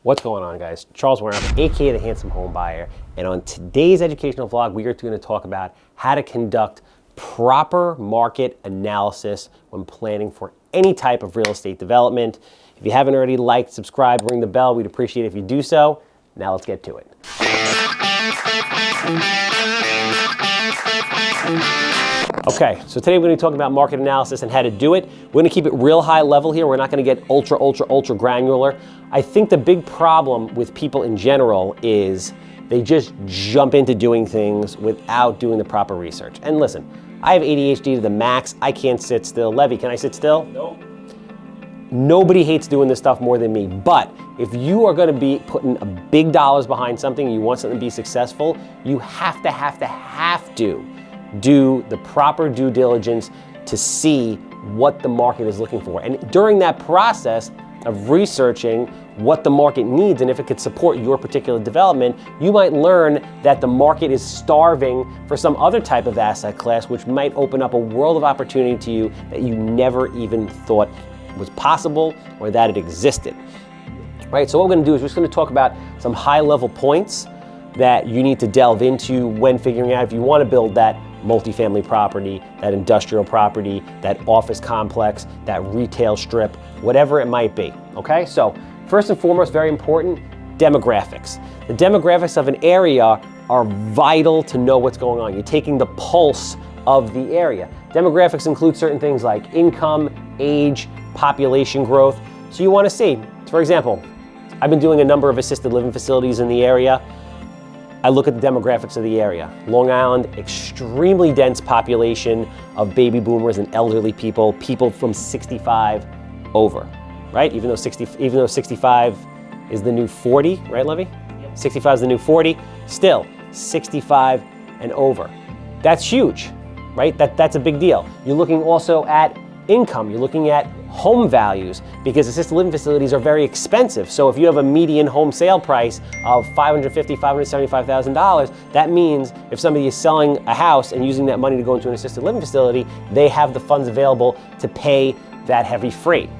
What's going on, guys? Charles Weinraub, AKA the Handsome Homebuyer, and on today's educational vlog, we are going to talk about how to conduct proper market analysis when planning for any type of real estate development. If you haven't already liked, subscribed, ring the bell, we'd appreciate it if you do so. Now let's get to it. Okay, so today we're going to talk about market analysis and how to do it. We're going to keep it real high level here. We're not going to get ultra granular. I think the big problem with people in general is they just jump into doing things without doing the proper research. And listen, I have ADHD to the max. I can't sit still. Levy, can I sit still? Nope. Nobody hates doing this stuff more than me, but if you are going to be putting big dollars behind something and you want something to be successful, you have to do the proper due diligence to see what the market is looking for. And during that process of researching what the market needs and if it could support your particular development, you might learn that the market is starving for some other type of asset class, which might open up a world of opportunity to you that you never even thought was possible or that it existed. Right, so what we're going to do is we're just going to talk about some high-level points that you need to delve into when figuring out if you want to build that multifamily property, that industrial property, that office complex, that retail strip, whatever it might be, okay? So first and foremost, very important, demographics. The demographics of an area are vital to know what's going on. You're taking the pulse of the area. Demographics include certain things like income, age, population growth. So you want to see, for example, I've been doing a number of assisted living facilities in the area. I look at the demographics of the area. Long Island, extremely dense population of baby boomers and elderly people from 65 over, right? Even though 65 is the new 40, right, Levy? Yep. 65 is the new 40, still 65 and over. That's huge, right? That's a big deal. You're looking also at income. You're looking at home values because assisted living facilities are very expensive. So if you have a median home sale price of $550,000, $575,000, that means if somebody is selling a house and using that money to go into an assisted living facility, they have the funds available to pay that heavy freight.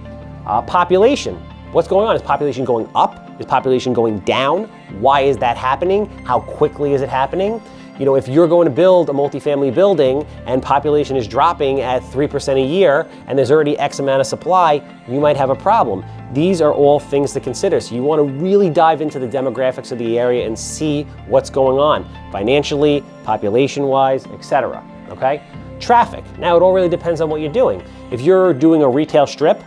Population. What's going on? Is population going up? Is population going down? Why is that happening? How quickly is it happening? You know, if you're going to build a multifamily building and population is dropping at 3% a year and there's already X amount of supply, you might have a problem. These are all things to consider. So you want to really dive into the demographics of the area and see what's going on financially, population-wise, etc. Okay? Traffic. Now, it all really depends on what you're doing. If you're doing a retail strip,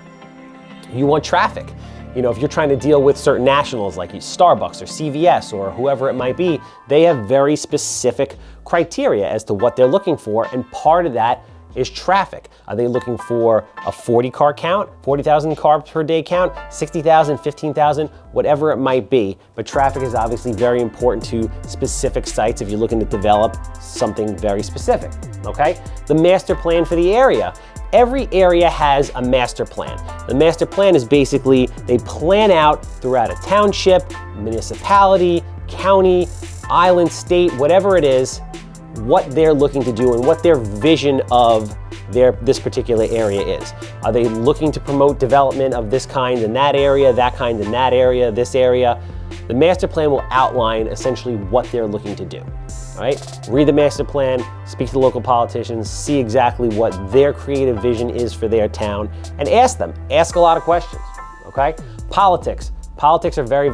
you want traffic. You know, if you're trying to deal with certain nationals like Starbucks or CVS or whoever it might be, they have very specific criteria as to what they're looking for, and part of that is traffic. Are they looking for a 40-car count, 40,000 cars per day count, 60,000, 15,000, whatever it might be, but traffic is obviously very important to specific sites if you're looking to develop something very specific, okay? The master plan for the area. Every area has a master plan. The master plan is basically, they plan out throughout a township, municipality, county, island, state, whatever it is, what they're looking to do and what their vision of this particular area is. Are they looking to promote development of this kind in that area, that kind in that area, this area? The master plan will outline essentially what they're looking to do. All right? Read the master plan, speak to the local politicians, see exactly what their creative vision is for their town, and ask them. Ask a lot of questions, okay? Politics. Politics are very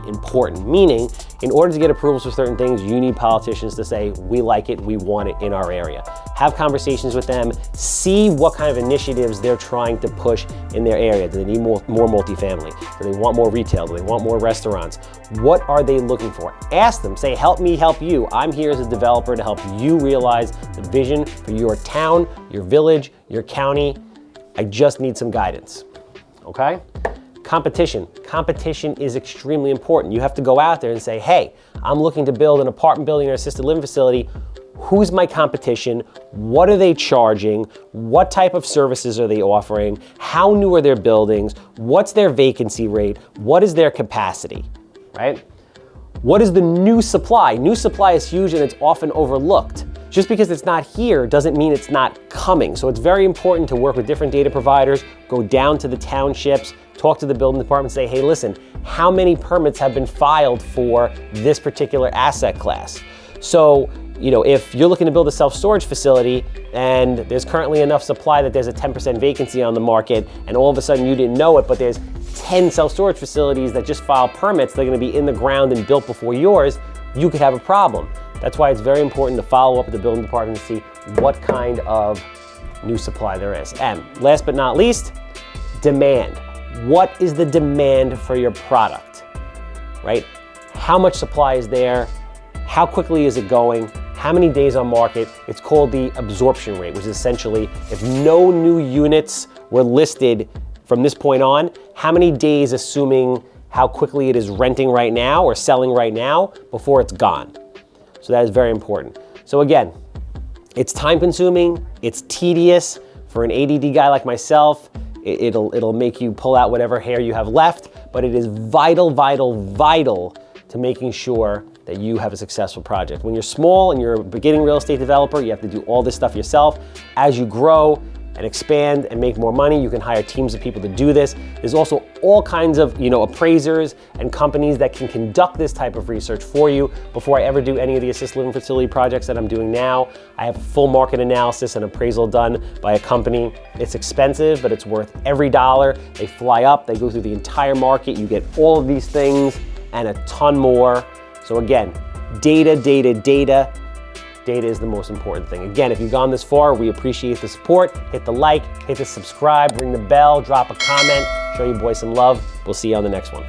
important, meaning in order to get approvals for certain things, you need politicians to say, we like it, we want it in our area. Have conversations with them, see what kind of initiatives they're trying to push in their area. Do they need more multifamily? Do they want more retail? Do they want more restaurants? What are they looking for? Ask them, say, help me help you. I'm here as a developer to help you realize the vision for your town, your village, your county. I just need some guidance, okay? Competition. Competition is extremely important. You have to go out there and say, hey, I'm looking to build an apartment building or assisted living facility. Who's my competition? What are they charging? What type of services are they offering? How new are their buildings? What's their vacancy rate? What is their capacity, right? What is the new supply? New supply is huge and it's often overlooked. Just because it's not here doesn't mean it's not coming. So it's very important to work with different data providers, go down to the townships, talk to the building department and say, hey, listen, how many permits have been filed for this particular asset class? So, if you're looking to build a self-storage facility and there's currently enough supply that there's a 10% vacancy on the market, and all of a sudden you didn't know it, but there's 10 self-storage facilities that just filed permits, they're gonna be in the ground and built before yours, you could have a problem. That's why it's very important to follow up with the building department to see what kind of new supply there is. And last but not least, demand. What is the demand for your product, right? How much supply is there? How quickly is it going? How many days on market? It's called the absorption rate, which is essentially if no new units were listed from this point on, how many days, assuming how quickly it is renting right now or selling right now, before it's gone. So that is very important. So again, it's time consuming, it's tedious. For an ADD guy like myself, it'll make you pull out whatever hair you have left, but it is vital, vital, vital to making sure that you have a successful project. When you're small and you're a beginning real estate developer, you have to do all this stuff yourself. As you grow and expand and make more money, you can hire teams of people to do this. There's also all kinds of appraisers and companies that can conduct this type of research for you. Before I ever do any of the assisted living facility projects that I'm doing now, I have a full market analysis and appraisal done by a company. It's expensive, but it's worth every dollar. They fly up, they go through the entire market, you get all of these things and a ton more. So again, data. Data is the most important thing. Again, if you've gone this far, we appreciate the support. Hit the like, hit the subscribe, ring the bell, drop a comment, show your boy some love. We'll see you on the next one.